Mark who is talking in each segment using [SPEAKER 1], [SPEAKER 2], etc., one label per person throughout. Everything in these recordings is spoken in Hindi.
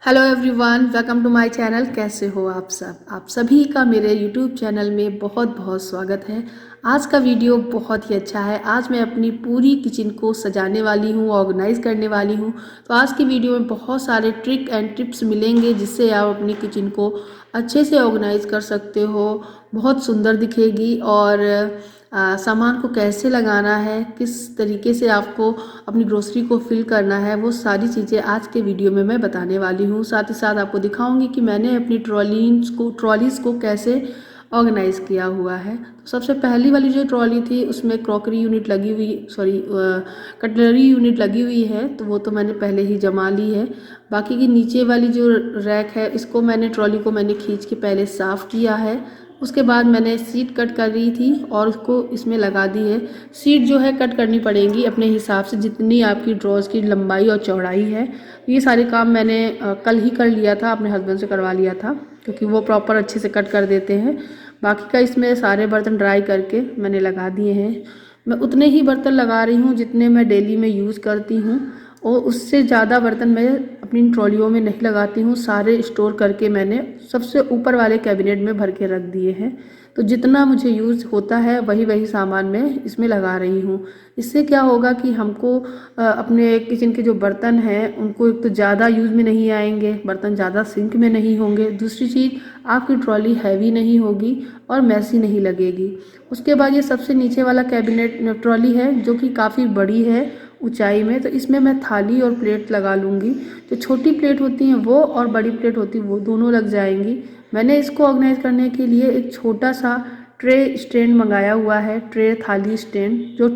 [SPEAKER 1] Hello everyone, welcome to my channel. कैसे हो आप सभी का मेरे यूट्यूब चैनल में बहुत बहुत स्वागत है। आज का वीडियो बहुत ही अच्छा है। आज मैं अपनी पूरी किचन को सजाने वाली हूँ, ऑर्गेनाइज करने वाली हूँ। तो आज की वीडियो में बहुत सारे ट्रिक एंड टिप्स मिलेंगे जिससे आप अपनी किचन को अच्छे से ऑर्गेनाइज कर सकते हो, बहुत सुंदर दिखेगी। और सामान को कैसे लगाना है, किस तरीके से आपको अपनी ग्रोसरी को फिल करना है, वो सारी चीज़ें आज के वीडियो में मैं बताने वाली हूँ। साथ ही साथ आपको दिखाऊंगी कि मैंने अपनी ट्रॉलीज़ को कैसे ऑर्गेनाइज़ किया हुआ है। तो सबसे पहली वाली जो ट्रॉली थी उसमें क्रॉकरी यूनिट लगी हुई, कटलरी यूनिट लगी हुई है, तो वो तो मैंने पहले ही जमा ली है। बाकी की नीचे वाली जो रैक है, इसको ट्रॉली को मैंने खींच के पहले साफ़ किया है। उसके बाद मैंने सीट कट कर रही थी और उसको इसमें लगा दी है। सीट जो है कट करनी पड़ेगी अपने हिसाब से, जितनी आपकी ड्रॉज की लंबाई और चौड़ाई है। ये सारे काम मैंने कल ही कर लिया था, अपने हस्बैंड से करवा लिया था, क्योंकि वो प्रॉपर अच्छे से कट कर देते हैं। बाकी का इसमें सारे बर्तन ड्राई करके मैंने लगा दिए हैं। मैं उतने ही बर्तन लगा रही हूँ जितने मैं डेली में यूज़ करती हूँ, और उससे ज़्यादा बर्तन मैं अपनी ट्रॉलियों में नहीं लगाती हूँ। सारे स्टोर करके मैंने सबसे ऊपर वाले कैबिनेट में भर के रख दिए हैं। तो जितना मुझे यूज़ होता है वही वही सामान मैं इसमें लगा रही हूँ। इससे क्या होगा कि हमको अपने किचन के जो बर्तन हैं उनको एक तो ज़्यादा यूज़ में नहीं आएंगे, बर्तन ज़्यादा सिंक में नहीं होंगे। दूसरी चीज़, आपकी ट्रॉली हैवी नहीं होगी और मैसी नहीं लगेगी। उसके बाद ये सबसे नीचे वाला कैबिनेट ट्रॉली है जो कि काफ़ी बड़ी है ऊंचाई में, तो इसमें मैं थाली और प्लेट लगा लूँगी। जो छोटी प्लेट होती हैं वो और बड़ी प्लेट होती है वो दोनों लग जाएंगी। मैंने इसको ऑर्गेनाइज करने के लिए एक छोटा सा ट्रे स्टैंड मंगाया हुआ है, ट्रे थाली स्टैंड, जो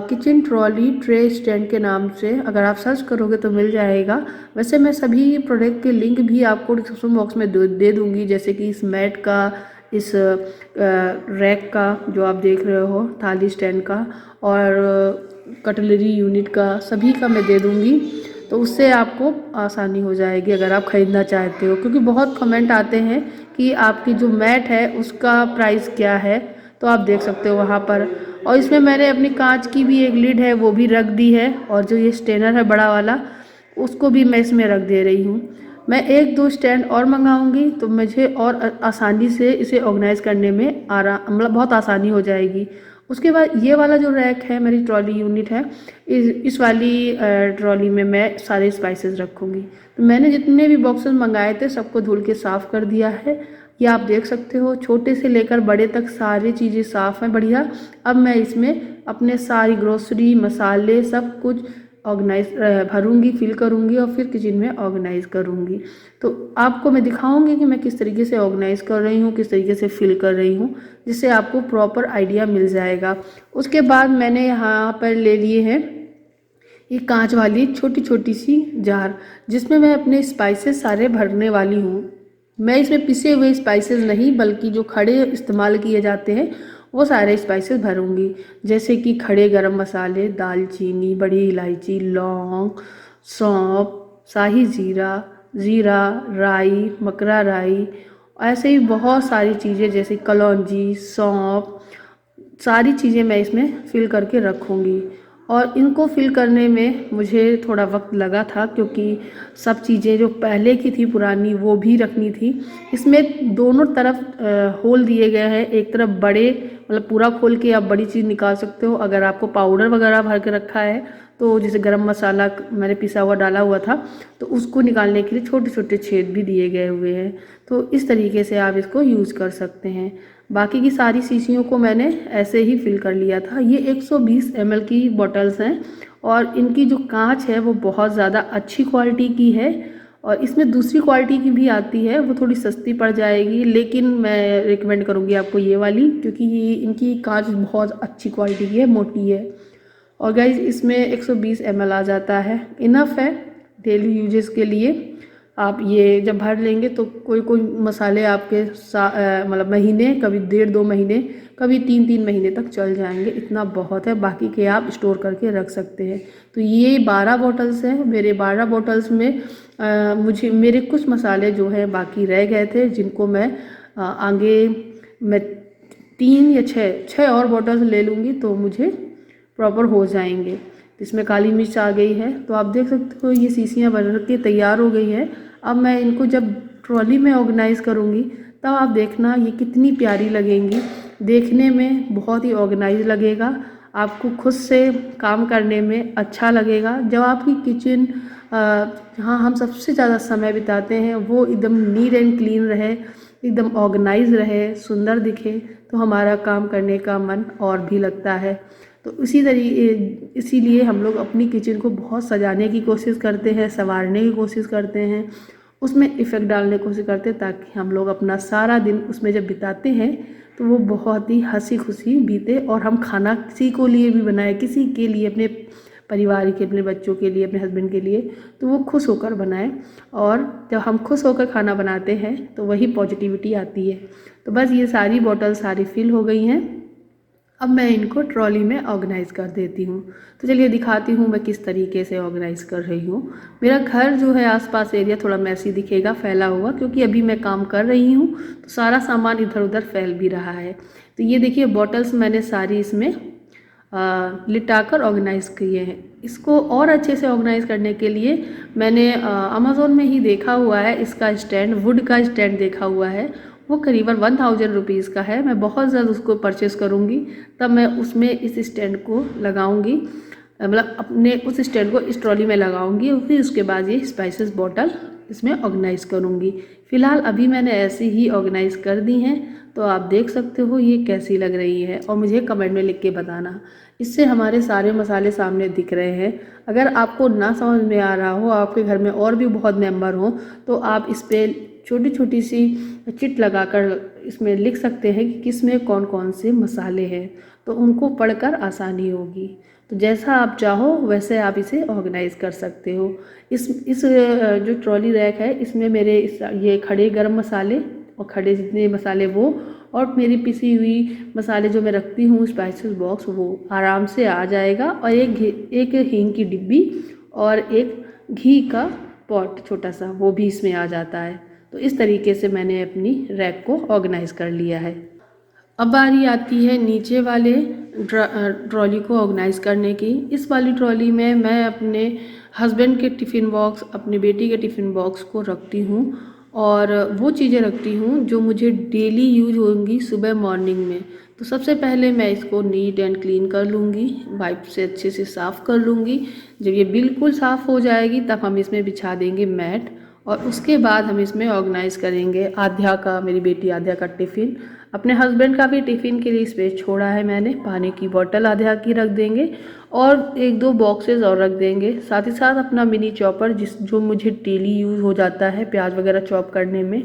[SPEAKER 1] किचन ट्रॉली ट्रे स्टैंड के नाम से अगर आप सर्च करोगे तो मिल जाएगा। वैसे मैं सभी प्रोडक्ट के लिंक भी आपको डिस्क्रिप्शन बॉक्स में दे दूँगी, जैसे कि इस मैट का, इस रैक का जो आप देख रहे हो, थाली स्टैंड का, और कटलरी यूनिट का, सभी का मैं दे दूँगी। तो उससे आपको आसानी हो जाएगी अगर आप ख़रीदना चाहते हो, क्योंकि बहुत कमेंट आते हैं कि आपकी जो मैट है उसका प्राइस क्या है। तो आप देख सकते हो वहाँ पर। और इसमें मैंने अपनी कांच की भी एक लिड है वो भी रख दी है, और जो ये स्टेनर है बड़ा वाला उसको भी मैं इसमें रख दे रही हूँ। मैं एक दो स्टैंड और मंगाऊंगी तो मुझे और आसानी से इसे ऑर्गेनाइज करने में बहुत आसानी हो जाएगी। उसके बाद ये वाला जो रैक है, मेरी ट्रॉली यूनिट है, इस वाली ट्रॉली में मैं सारे स्पाइसेस रखूँगी। तो मैंने जितने भी बॉक्सेस मंगाए थे सबको धुल के साफ़ कर दिया है। ये आप देख सकते हो, छोटे से लेकर बड़े तक सारी चीज़ें साफ़ हैं, बढ़िया। अब मैं इसमें अपने सारी ग्रोसरी, मसाले, सब कुछ ऑर्गेनाइज भरूँगी, फिल करूँगी और फिर किचन में ऑर्गेनाइज करूँगी। तो आपको मैं दिखाऊँगी कि मैं किस तरीके से ऑर्गेनाइज कर रही हूँ, किस तरीके से फिल कर रही हूँ, जिससे आपको प्रॉपर आइडिया मिल जाएगा। उसके बाद मैंने यहाँ पर ले लिए हैं ये कांच वाली छोटी छोटी सी जार, जिसमें मैं अपने स्पाइसेस सारे भरने वाली हूँ। मैं इसमें पिसे हुए स्पाइसेस नहीं, बल्कि जो खड़े इस्तेमाल किए जाते हैं वो सारे स्पाइसेस भरूंगी, जैसे कि खड़े गरम मसाले, दालचीनी, बड़ी इलायची, लौंग, सौंफ, शाही जीरा, जीरा, राई, मकरा राई, ऐसे ही बहुत सारी चीज़ें जैसे कलौंजी, सौंफ, सारी चीज़ें मैं इसमें फिल करके रखूँगी। और इनको फिल करने में मुझे थोड़ा वक्त लगा था, क्योंकि सब चीज़ें जो पहले की थी पुरानी वो भी रखनी थी। इसमें दोनों तरफ होल दिए गए हैं। एक तरफ बड़े, मतलब पूरा खोल के आप बड़ी चीज़ निकाल सकते हो। अगर आपको पाउडर वगैरह भर के रखा है, तो जैसे गरम मसाला मैंने पिसा हुआ डाला हुआ था, तो उसको निकालने के लिए छोटे छोटे छेद भी दिए गए हुए हैं। तो इस तरीके से आप इसको यूज़ कर सकते हैं। बाकी की सारी शीशियों को मैंने ऐसे ही फिल कर लिया था। ये 120 ml की बॉटल्स हैं, और इनकी जो कांच है वो बहुत ज़्यादा अच्छी क्वालिटी की है। और इसमें दूसरी क्वालिटी की भी आती है, वो थोड़ी सस्ती पड़ जाएगी, लेकिन मैं रिकमेंड करूँगी आपको ये वाली, क्योंकि ये इनकी कांच बहुत अच्छी क्वालिटी की है, मोटी है। और गाइज इसमें 120 ml आ जाता है, इनफ है डेली यूजेस के लिए। आप ये जब भर लेंगे तो कोई कोई मसाले आपके मतलब महीने, कभी 1.5-2 महीने, कभी 3-3 महीने तक चल जाएंगे, इतना बहुत है। बाकी के आप स्टोर करके रख सकते हैं। तो ये 12 बॉटल्स हैं। मेरे 12 बॉटल्स में मुझे मेरे कुछ मसाले जो है बाकी रह गए थे, जिनको मैं आगे मैं 3 या 6 और बॉटल्स ले लूँगी तो मुझे प्रॉपर हो जाएंगे। इसमें काली मिर्च आ गई है। तो आप देख सकते हो ये शीशियाँ बन के तैयार हो गई है। अब मैं इनको जब ट्रॉली में ऑर्गेनाइज़ करूँगी तब आप देखना ये कितनी प्यारी लगेंगी। देखने में बहुत ही ऑर्गेनाइज लगेगा, आपको खुद से काम करने में अच्छा लगेगा। जब आपकी किचन जहाँ हम सबसे ज़्यादा समय बिताते हैं वो एकदम नीट एंड क्लीन रहे, एकदम ऑर्गेनाइज रहे, सुंदर दिखे, तो हमारा काम करने का मन और भी लगता है। तो इसीलिए हम लोग अपनी किचन को बहुत सजाने की कोशिश करते हैं, संवारने की कोशिश करते हैं, उसमें इफ़ेक्ट डालने की कोशिश करते हैं, ताकि हम लोग अपना सारा दिन उसमें जब बिताते हैं तो वो बहुत ही हंसी खुशी बीते। और हम खाना किसी को लिए भी बनाए, किसी के लिए, अपने परिवार के, अपने बच्चों के लिए, अपने हस्बैंड के लिए, तो वो खुश होकर बनाएं। और जब हम खुश होकर खाना बनाते हैं तो वही पॉजिटिविटी आती है। तो बस ये सारी बॉटल सारी फिल हो गई हैं। अब मैं इनको ट्रॉली में ऑर्गेनाइज़ कर देती हूँ। तो चलिए दिखाती हूँ मैं किस तरीके से ऑर्गेनाइज़ कर रही हूँ। मेरा घर जो है आसपास एरिया थोड़ा मैसी दिखेगा, फैला हुआ, क्योंकि अभी मैं काम कर रही हूँ तो सारा सामान इधर उधर फैल भी रहा है। तो ये देखिए बॉटल्स मैंने सारी इसमें लिटाकर ऑर्गेनाइज़ किए हैं। इसको और अच्छे से ऑर्गेनाइज़ करने के लिए मैंने अमेज़ोन में ही देखा हुआ है, इसका स्टैंड, वुड का स्टैंड देखा हुआ है, वो करीबन 1000 रुपीज़ का है। मैं बहुत जल्द उसको परचेज़ करूँगी, तब मैं उसमें इस स्टैंड को लगाऊँगी, मतलब अपने उस स्टैंड को इस ट्रॉली में लगाऊँगी और फिर उसके बाद ये स्पाइसेस बॉटल इसमें ऑर्गेनाइज़ करूँगी। फ़िलहाल अभी मैंने ऐसे ही ऑर्गेनाइज़ कर दी हैं, तो आप देख सकते हो ये कैसी लग रही है और मुझे कमेंट में लिख के बताना। इससे हमारे सारे मसाले सामने दिख रहे हैं। अगर आपको ना समझ में आ रहा हो, आपके घर में और भी बहुत मेंबर हो, तो आप इस पर छोटी छोटी सी चिट लगाकर इसमें लिख सकते हैं कि किस में कौन कौन से मसाले हैं, तो उनको पढ़कर आसानी होगी। तो जैसा आप चाहो वैसे आप इसे ऑर्गेनाइज़ कर सकते हो। इस जो ट्रॉली रैक है इसमें मेरे ये खड़े गरम मसाले और खड़े जितने मसाले वो, और मेरी पिसी हुई मसाले जो मैं रखती हूँ स्पाइसेस बॉक्स, वो आराम से आ जाएगा। और एक हींग की डिब्बी और एक घी का पॉट छोटा सा, वो भी इसमें आ जाता है। तो इस तरीके से मैंने अपनी रैक को ऑर्गेनाइज़ कर लिया है। अब बारी आती है नीचे वाले ट्रॉली को ऑर्गेनाइज़ करने की। इस वाली ट्रॉली में मैं अपने हस्बैंड के टिफ़िन बॉक्स, अपनी बेटी के टिफ़िन बॉक्स को रखती हूँ और वो चीज़ें रखती हूँ जो मुझे डेली यूज होंगी सुबह मॉर्निंग में। तो सबसे पहले मैं इसको नीट एंड क्लीन कर लूँगी, वाइप से अच्छे से साफ़ कर लूँगी। जब ये बिल्कुल साफ़ हो जाएगी तब हम इसमें बिछा देंगे मैट, और उसके बाद हम इसमें ऑर्गेनाइज़ करेंगे आध्या का, मेरी बेटी आध्या का टिफ़िन। अपने हस्बैंड का भी टिफ़िन के लिए स्पेस छोड़ा है मैंने, पानी की बोतल आध्या की रख देंगे और एक दो बॉक्सेस और रख देंगे। साथ ही साथ अपना मिनी चॉपर जो मुझे डेली यूज़ हो जाता है प्याज वगैरह चॉप करने में,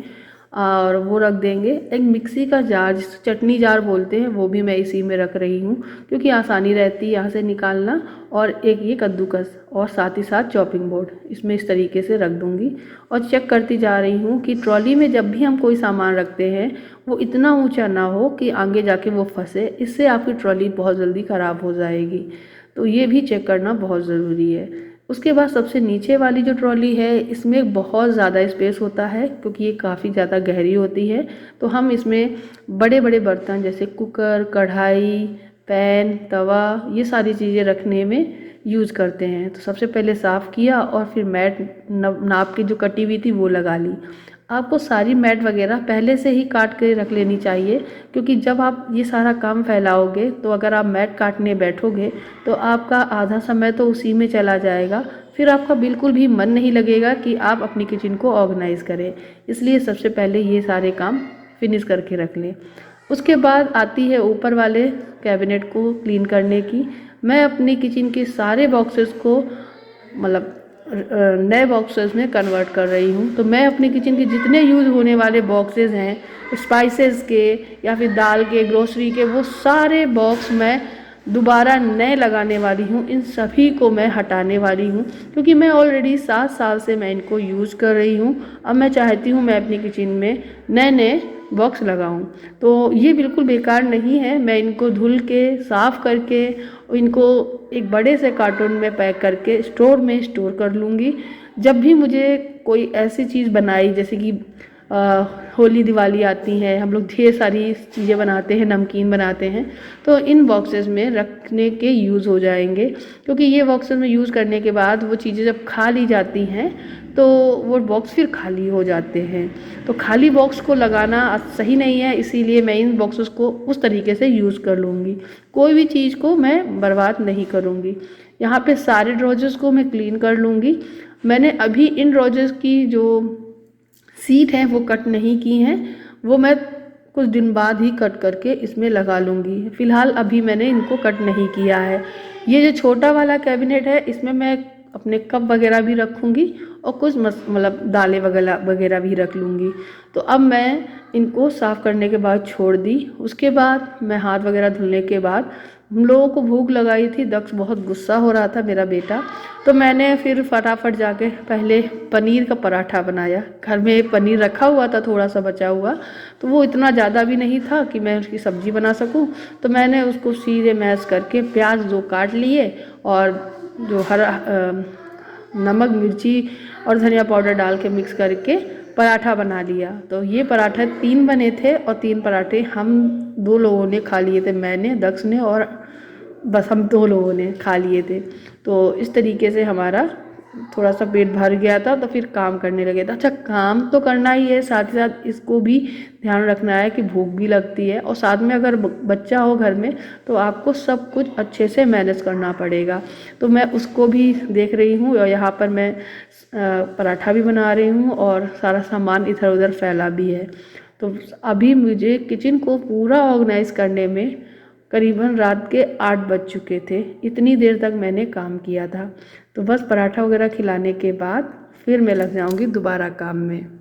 [SPEAKER 1] और वो रख देंगे। एक मिक्सी का जार, जिसे चटनी जार बोलते हैं, वो भी मैं इसी में रख रही हूँ क्योंकि आसानी रहती है यहाँ से निकालना। और एक ये कद्दूकस और साथ ही साथ चॉपिंग बोर्ड इसमें इस तरीके से रख दूँगी। और चेक करती जा रही हूँ कि ट्रॉली में जब भी हम कोई सामान रखते हैं वो इतना ऊंचा ना हो कि आगे जाके वो फंसे, इससे आपकी ट्रॉली बहुत जल्दी ख़राब हो जाएगी। तो ये भी चेक करना बहुत ज़रूरी है। उसके बाद सबसे नीचे वाली जो ट्रॉली है इसमें बहुत ज़्यादा स्पेस होता है क्योंकि ये काफ़ी ज़्यादा गहरी होती है। तो हम इसमें बड़े बड़े बर्तन जैसे कुकर, कढ़ाई, पैन, तवा, ये सारी चीज़ें रखने में यूज़ करते हैं। तो सबसे पहले साफ़ किया और फिर मैट नाप की जो कटी हुई थी वो लगा ली। आपको सारी मैट वगैरह पहले से ही काट के रख लेनी चाहिए, क्योंकि जब आप ये सारा काम फैलाओगे तो अगर आप मैट काटने बैठोगे तो आपका आधा समय तो उसी में चला जाएगा, फिर आपका बिल्कुल भी मन नहीं लगेगा कि आप अपनी किचन को ऑर्गेनाइज़ करें। इसलिए सबसे पहले ये सारे काम फिनिश करके रख लें। उसके बाद आती है ऊपर वाले कैबिनेट को क्लीन करने की। मैं अपनी किचन के सारे बॉक्सेस को मतलब नए बॉक्सेस में कन्वर्ट कर रही हूँ। तो मैं अपनी किचन के जितने यूज़ होने वाले बॉक्सेस हैं, स्पाइसेस के या फिर दाल के, ग्रोसरी के, वो सारे बॉक्स मैं दोबारा नए लगाने वाली हूँ। इन सभी को मैं हटाने वाली हूँ क्योंकि मैं ऑलरेडी 7 साल से मैं इनको यूज़ कर रही हूँ। अब मैं चाहती हूँ मैं अपनी किचन में नए नए बॉक्स लगाऊं। तो ये बिल्कुल बेकार नहीं है, मैं इनको धुल के साफ़ करके इनको एक बड़े से कार्टून में पैक करके स्टोर में स्टोर कर लूँगी। जब भी मुझे कोई ऐसी चीज़ बनाई जैसे कि होली दिवाली आती है, हम लोग ढेर सारी चीज़ें बनाते हैं, नमकीन बनाते हैं, तो इन बॉक्सेस में रखने के यूज़ हो जाएंगे। क्योंकि ये बॉक्सेस में यूज़ करने के बाद वो चीज़ें जब खा ली जाती हैं तो वो बॉक्स फिर खाली हो जाते हैं। तो खाली बॉक्स को लगाना सही नहीं है, इसीलिए मैं इन बॉक्सेस को उस तरीके से यूज़ कर लूँगी। कोई भी चीज़ को मैं बर्बाद नहीं करूँगी। यहाँ पे सारे ड्रॉजर्स को मैं क्लीन कर लूँगी। मैंने अभी इन ड्रॉजर्स की जो सीट हैं वो कट नहीं की हैं, वो मैं कुछ दिन बाद ही कट करके इसमें लगा लूँगी। फ़िलहाल अभी मैंने इनको कट नहीं किया है। ये जो छोटा वाला कैबिनेट है इसमें मैं अपने कप वगैरह भी रखूँगी और कुछ मतलब दालें वगैरह भी रख लूँगी। तो अब मैं इनको साफ़ करने के बाद छोड़ दी। उसके बाद मैं हाथ वगैरह धुलने के बाद हम लोगों को भूख लगाई थी, दक्ष बहुत गुस्सा हो रहा था मेरा बेटा, तो मैंने फिर फटाफट जाके पहले पनीर का पराठा बनाया। घर में पनीर रखा हुआ था थोड़ा सा बचा हुआ, तो वो इतना ज़्यादा भी नहीं था कि मैं उसकी सब्ज़ी बना सकूं, तो मैंने उसको सीधे मैश करके प्याज 2 काट लिए और जो हरा नमक मिर्ची और धनिया पाउडर डाल के मिक्स करके पराठा बना लिया। तो ये पराठे 3 बने थे और 3 पराठे हम 2 लोगों ने खा लिए थे, मैंने, दक्ष ने, और बस हम 2 लोगों ने खा लिए थे। तो इस तरीके से हमारा थोड़ा सा पेट भर गया था, तो फिर काम करने लगे था। अच्छा, काम तो करना ही है, साथ ही साथ इसको भी ध्यान रखना है कि भूख भी लगती है, और साथ में अगर बच्चा हो घर में तो आपको सब कुछ अच्छे से मैनेज करना पड़ेगा। तो मैं उसको भी देख रही हूँ और यहाँ पर मैं पराठा भी बना रही हूँ और सारा सामान इधर उधर फैला भी है। तो अभी मुझे किचन को पूरा ऑर्गेनाइज करने में करीबन रात के 8 बज चुके थे। इतनी देर तक मैंने काम किया था। तो बस पराठा वगैरह खिलाने के बाद फिर मैं लग जाऊंगी दोबारा काम में।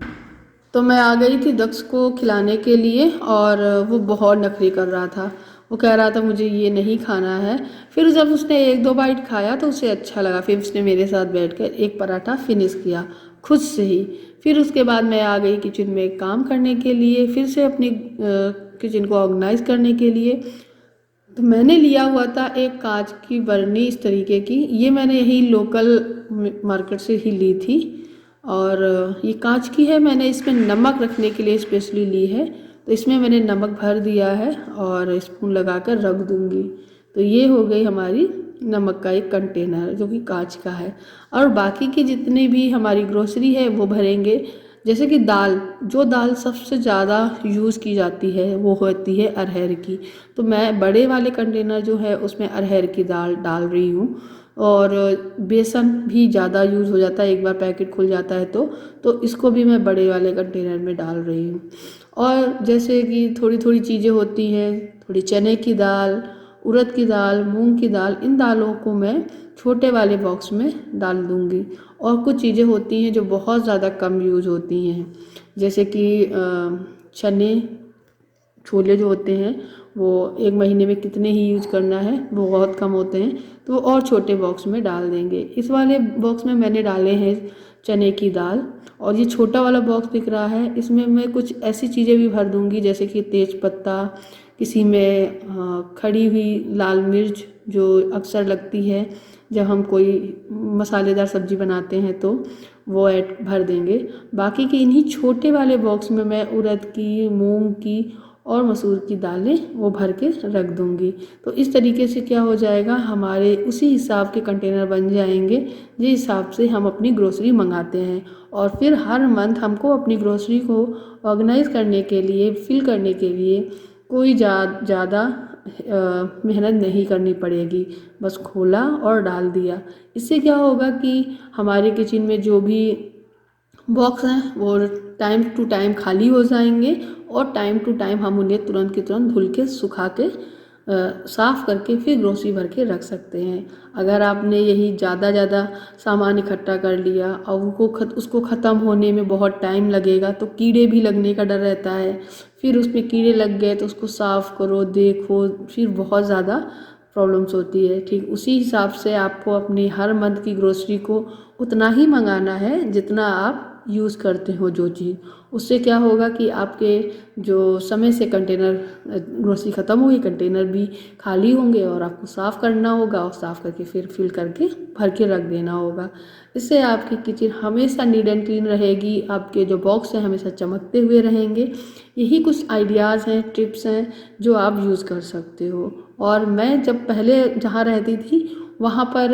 [SPEAKER 1] तो मैं आ गई थी दक्ष को खिलाने के लिए और वो बहुत नखरी कर रहा था। वो कह रहा था मुझे ये नहीं खाना है। फिर जब उसने 1-2 बाइट खाया तो उसे अच्छा लगा। फिर उसने मेरे साथ बैठकर एक पराठा फिनिश किया खुद से ही। फिर उसके बाद मैं आ गई किचन में काम करने के लिए, फिर से अपनी किचन को ऑर्गेनाइज करने के लिए। तो मैंने लिया हुआ था एक कांच की बरनी इस तरीके की। ये मैंने यही लोकल मार्केट से ही ली थी और ये कांच की है। मैंने इसमें नमक रखने के लिए स्पेशली ली है। तो इसमें मैंने नमक भर दिया है और स्पून लगाकर रख दूंगी। तो ये हो गई हमारी नमक का एक कंटेनर जो कि कांच का है। और बाकी की जितनी भी हमारी ग्रोसरी है वो भरेंगे। जैसे कि दाल, जो दाल सबसे ज़्यादा यूज़ की जाती है वो होती है अरहर की। तो मैं बड़े वाले कंटेनर जो है उसमें अरहर की दाल डाल रही हूँ। और बेसन भी ज़्यादा यूज़ हो जाता है, एक बार पैकेट खुल जाता है तो इसको भी मैं बड़े वाले कंटेनर में डाल रही हूँ। और जैसे कि थोड़ी थोड़ी चीज़ें होती हैं, थोड़ी चने की दाल, उड़द की दाल, मूंग की दाल, इन दालों को मैं छोटे वाले बॉक्स में डाल दूँगी। और कुछ चीज़ें होती हैं जो बहुत ज़्यादा कम यूज़ होती हैं, जैसे कि चने, छोले जो होते हैं वो 1 महीने में कितने ही यूज करना है, वो बहुत कम होते हैं, तो वो और छोटे बॉक्स में डाल देंगे। इस वाले बॉक्स में मैंने डाले हैं चने की दाल। और ये छोटा वाला बॉक्स दिख रहा है, इसमें मैं कुछ ऐसी चीज़ें भी भर दूँगी जैसे कि तेज पत्ता, किसी में खड़ी हुई लाल मिर्च जो अक्सर लगती है जब हम कोई मसालेदार सब्ज़ी बनाते हैं तो वो ऐड भर देंगे। बाकी के इन्हीं छोटे वाले बॉक्स में मैं उड़द की, मूंग की और मसूर की दालें वो भर के रख दूंगी। तो इस तरीके से क्या हो जाएगा, हमारे उसी हिसाब के कंटेनर बन जाएंगे जिस हिसाब से हम अपनी ग्रोसरी मंगाते हैं। और फिर हर मंथ हमको अपनी ग्रोसरी को ऑर्गेनाइज करने के लिए, फिल करने के लिए कोई ज़्यादा मेहनत नहीं करनी पड़ेगी। बस खोला और डाल दिया। इससे क्या होगा कि हमारे किचन में जो भी बॉक्स हैं वो टाइम टू टाइम खाली हो जाएंगे और टाइम टू टाइम हम उन्हें तुरंत के तुरंत धुल के, सुखा के, साफ़ करके फिर ग्रोसरी भर के रख सकते हैं। अगर आपने यही ज़्यादा सामान इकट्ठा कर लिया और उसको ख़त्म होने में बहुत टाइम लगेगा तो कीड़े भी लगने का डर रहता है। फिर उसमें कीड़े लग गए तो उसको साफ़ करो, देखो, फिर बहुत ज़्यादा प्रॉब्लम्स होती है। ठीक उसी हिसाब से आपको अपनी हर मंथ की ग्रोसरी को उतना ही मंगाना है जितना आप यूज़ करते हो जो चीज़। उससे क्या होगा कि आपके जो समय से कंटेनर ग्रोसरी ख़त्म होगी, कंटेनर भी खाली होंगे और आपको साफ़ करना होगा और साफ़ करके फिर फिल करके भर के रख देना होगा। इससे आपकी किचन हमेशा नीट एंड क्लीन रहेगी, आपके जो बॉक्स हैं हमेशा चमकते हुए रहेंगे। यही कुछ आइडियाज़ हैं, टिप्स हैं जो आप यूज़ कर सकते हो। और मैं जब पहले जहाँ रहती थी वहाँ पर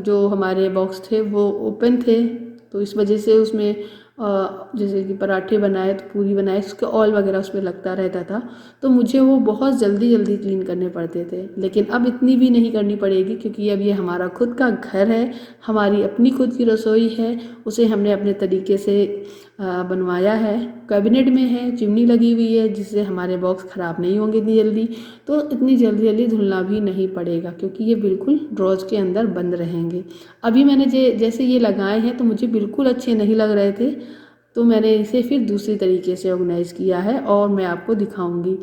[SPEAKER 1] जो हमारे बॉक्स थे वो ओपन थे, तो इस वजह से उसमें जैसे कि पराठे बनाए तो पूरी बनाए उसके ऑयल वगैरह उसमें लगता रहता था, तो मुझे वो बहुत जल्दी जल्दी क्लीन करने पड़ते थे। लेकिन अब इतनी भी नहीं करनी पड़ेगी क्योंकि अब ये हमारा खुद का घर है, हमारी अपनी खुद की रसोई है, उसे हमने अपने तरीके से बनवाया है। कैबिनेट में है, चिमनी लगी हुई है जिससे हमारे बॉक्स ख़राब नहीं होंगे इतनी जल्दी, तो इतनी जल्दी जल्दी धुलना भी नहीं पड़ेगा क्योंकि ये बिल्कुल ड्रॉज के अंदर बंद रहेंगे। अभी मैंने जैसे ये लगाए हैं तो मुझे बिल्कुल अच्छे नहीं लग रहे थे, तो मैंने इसे फिर दूसरी तरीके से ऑर्गेनाइज़ किया है और मैं आपको दिखाऊंगी।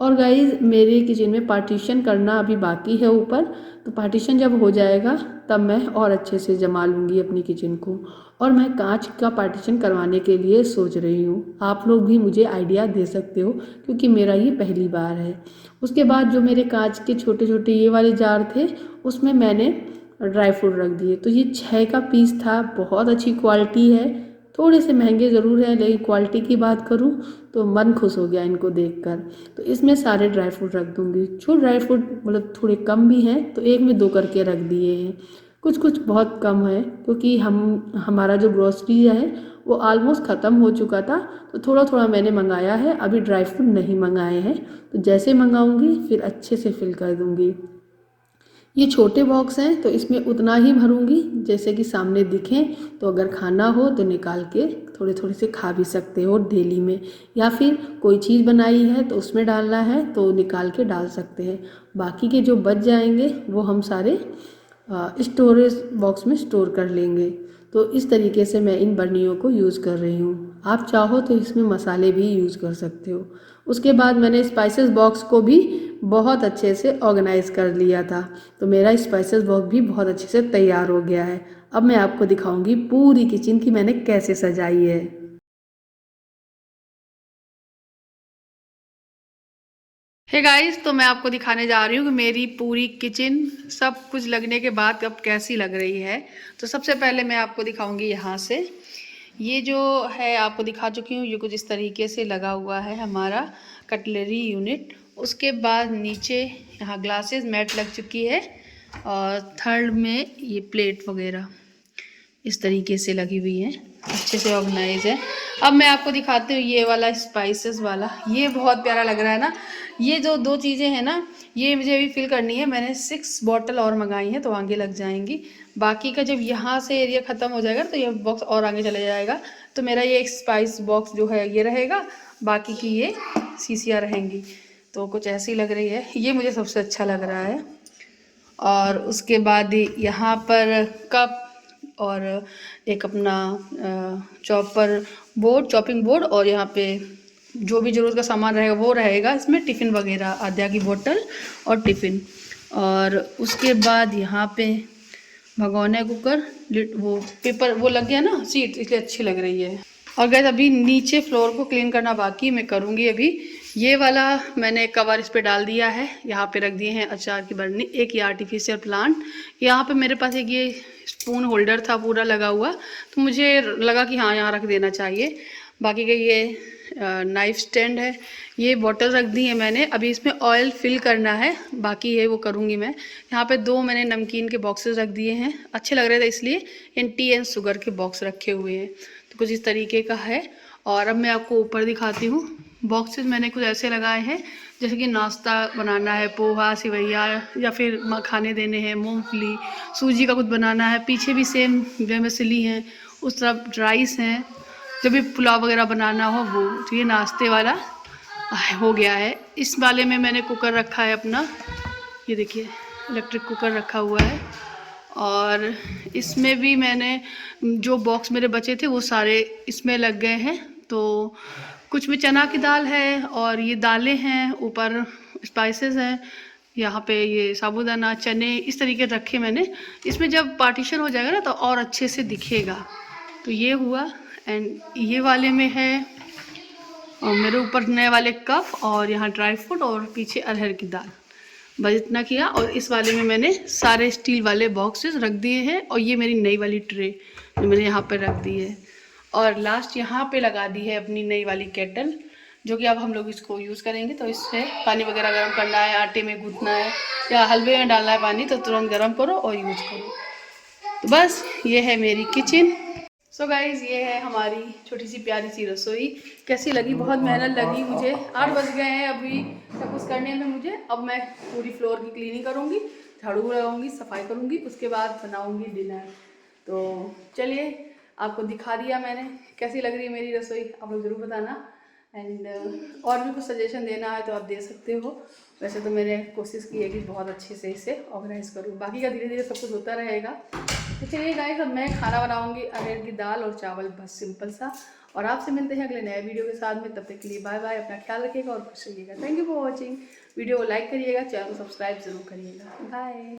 [SPEAKER 1] और गाइज़ मेरे किचन में पार्टीशन करना अभी बाकी है ऊपर, तो पार्टीशन जब हो जाएगा तब मैं और अच्छे से जमा लूँगी अपनी किचन को। और मैं कांच का पार्टीशन करवाने के लिए सोच रही हूँ, आप लोग भी मुझे आइडिया दे सकते हो क्योंकि मेरा ये पहली बार है। उसके बाद जो मेरे कांच के छोटे छोटे ये वाले जार थे उसमें मैंने ड्राई फ्रूट रख दिए, तो ये 6 का पीस था, बहुत अच्छी क्वालिटी है, थोड़े से महंगे ज़रूर हैं लेकिन क्वालिटी की बात करूँ तो मन खुश हो गया इनको देखकर। तो इसमें सारे ड्राई फ्रूट रख दूँगी, जो ड्राई फ्रूट मतलब थोड़े कम भी हैं तो एक में 2 करके रख दिए हैं, कुछ कुछ बहुत कम है क्योंकि हमारा जो ग्रोसरी है वो ऑलमोस्ट ख़त्म हो चुका था, तो थोड़ा थोड़ा मैंने मंगाया है, अभी ड्राई फ्रूट नहीं मंगाए हैं, तो जैसे मंगाऊंगी फिर अच्छे से फिल कर दूंगी। ये छोटे बॉक्स हैं तो इसमें उतना ही भरूंगी जैसे कि सामने दिखें, तो अगर खाना हो तो निकाल के थोड़े थोड़े से खा भी सकते हो डेली में, या फिर कोई चीज़ बनाई है तो उसमें डालना है तो निकाल के डाल सकते हैं। बाकी के जो बच जाएंगे वो हम सारे स्टोरेज बॉक्स में स्टोर कर लेंगे। तो इस तरीके से मैं इन बर्नियों को यूज़ कर रही हूँ। आप चाहो तो इसमें मसाले भी यूज़ कर सकते हो। उसके बाद मैंने स्पाइसेस बॉक्स को भी बहुत अच्छे से ऑर्गेनाइज़ कर लिया था, तो मेरा स्पाइसेस बॉक्स भी बहुत अच्छे से तैयार हो गया है। अब मैं आपको दिखाऊंगी पूरी किचन की मैंने कैसे सजाई है। हे गाइस, तो मैं आपको दिखाने जा रही हूँ कि मेरी पूरी किचन सब कुछ लगने के बाद अब कैसी लग रही है। तो सबसे पहले मैं आपको दिखाऊंगी यहाँ से, ये जो है आपको दिखा चुकी हूँ, ये कुछ इस तरीके से लगा हुआ है हमारा कटलरी यूनिट। उसके बाद नीचे यहाँ ग्लासेस मैट लग चुकी है और थर्ड में ये प्लेट वगैरह इस तरीके से लगी हुई है, अच्छे से ऑर्गेनाइज है। अब मैं आपको दिखाती हूँ ये वाला स्पाइसेस वाला, ये बहुत प्यारा लग रहा है ना। ये जो दो चीज़ें हैं ना, ये मुझे अभी फिल करनी है, मैंने 6 बॉटल और मंगाई हैं तो आगे लग जाएंगी। बाकी का जब यहाँ से एरिया ख़त्म हो जाएगा तो ये बॉक्स और आगे चले जाएगा, तो मेरा ये एक स्पाइस बॉक्स जो है ये रहेगा, बाकी की ये शीशियाँ रहेंगी। तो कुछ ऐसी लग रही है, ये मुझे सबसे अच्छा लग रहा है। और उसके बाद यहाँ पर कप और एक अपना चॉपिंग बोर्ड, और यहाँ पे जो भी ज़रूरत का सामान रहेगा वो रहेगा इसमें, टिफ़िन वगैरह, आद्या की बोतल और टिफ़िन। और उसके बाद यहाँ पे भगोना कुकर, वो पेपर वो लग गया ना सीट, इसलिए अच्छी लग रही है। और गैस अभी नीचे फ्लोर को क्लीन करना बाकी, मैं करूँगी अभी। ये वाला मैंने कवर इस पे डाल दिया है, यहाँ पे रख दिए हैं अचार की बर्नी, एक ये आर्टिफिशियल प्लांट, यहाँ पे मेरे पास एक ये स्पून होल्डर था पूरा लगा हुआ, तो मुझे लगा कि हाँ यहाँ रख देना चाहिए। बाकी का ये नाइफ स्टैंड है, ये बॉटल रख दी है मैंने, अभी इसमें ऑयल फिल करना है, बाकी है वो करूँगी मैं। यहाँ पे 2 मैंने नमकीन के बॉक्सेस रख दिए हैं, अच्छे लग रहे थे इसलिए टी एंड शुगर के बॉक्स रखे हुए हैं, तो कुछ इस तरीके का है। और अब मैं आपको ऊपर दिखाती हूँ, बॉक्सेस मैंने कुछ ऐसे लगाए हैं जैसे कि नाश्ता बनाना है, पोहा, सिवैया, या फिर खाने देने हैं, मूंगफली, सूजी का कुछ बनाना है, पीछे भी सेम वेमेसिली हैं, उस तरफ राइस हैं, जब भी पुलाव वगैरह बनाना हो वो। तो ये नाश्ते वाला हो गया है। इस वाले में मैंने कुकर रखा है अपना, ये देखिए इलेक्ट्रिक कुकर रखा हुआ है। और इसमें भी मैंने जो बॉक्स मेरे बचे थे वो सारे इसमें लग गए हैं, तो कुछ में चना की दाल है और ये दालें हैं, ऊपर स्पाइसेस हैं, यहाँ पे ये साबूदाना, चने इस तरीके रखे मैंने। इसमें जब पार्टीशन हो जाएगा ना तो और अच्छे से दिखेगा। तो ये हुआ। एंड ये वाले में है और मेरे ऊपर नए वाले कप, और यहाँ ड्राई फ्रूट, और पीछे अरहर की दाल। बस इतना किया। और इस वाले में मैंने सारे स्टील वाले बॉक्सेस रख दिए हैं, और ये मेरी नई वाली ट्रे जो मैंने यहाँ पे रख दी है। और लास्ट यहाँ पे लगा दी है अपनी नई वाली केटल, जो कि अब हम लोग इसको यूज़ करेंगे। तो इससे पानी वगैरह गर्म करना है, आटे में गूँथना है या हलवे में डालना है पानी, तो तुरंत गर्म करो और यूज़ करो। तो बस ये है मेरी किचन। सो गाइज, ये है हमारी छोटी सी प्यारी सी रसोई। कैसी लगी? बहुत मेहनत लगी मुझे। 8 बज गए हैं अभी सब कुछ करने में मुझे। अब मैं पूरी फ्लोर की क्लीनिंग करूँगी, झाड़ू लगाऊंगी, सफाई करूँगी, उसके बाद बनाऊँगी डिनर। तो चलिए, आपको दिखा दिया मैंने कैसी लग रही है मेरी रसोई। आप लोग ज़रूर बताना। एंड और भी कुछ सजेशन देना है तो आप दे सकते हो। वैसे तो मैंने कोशिश की है कि बहुत अच्छे से इसे ऑर्गेनाइज करूँ, बाकी का धीरे धीरे सब कुछ होता रहेगा। तो चलिए गाइस, अब मैं खाना बनाऊंगी अरहर की दाल और चावल, बस सिंपल सा। और आपसे मिलते हैं अगले नए वीडियो के साथ में। तब तक के लिए बाय बाय। अपना ख्याल रखिएगा और खुश रहिएगा। Thank you for watching. Video को लाइक करिएगा, चैनल को सब्सक्राइब जरूर करिएगा। बाय।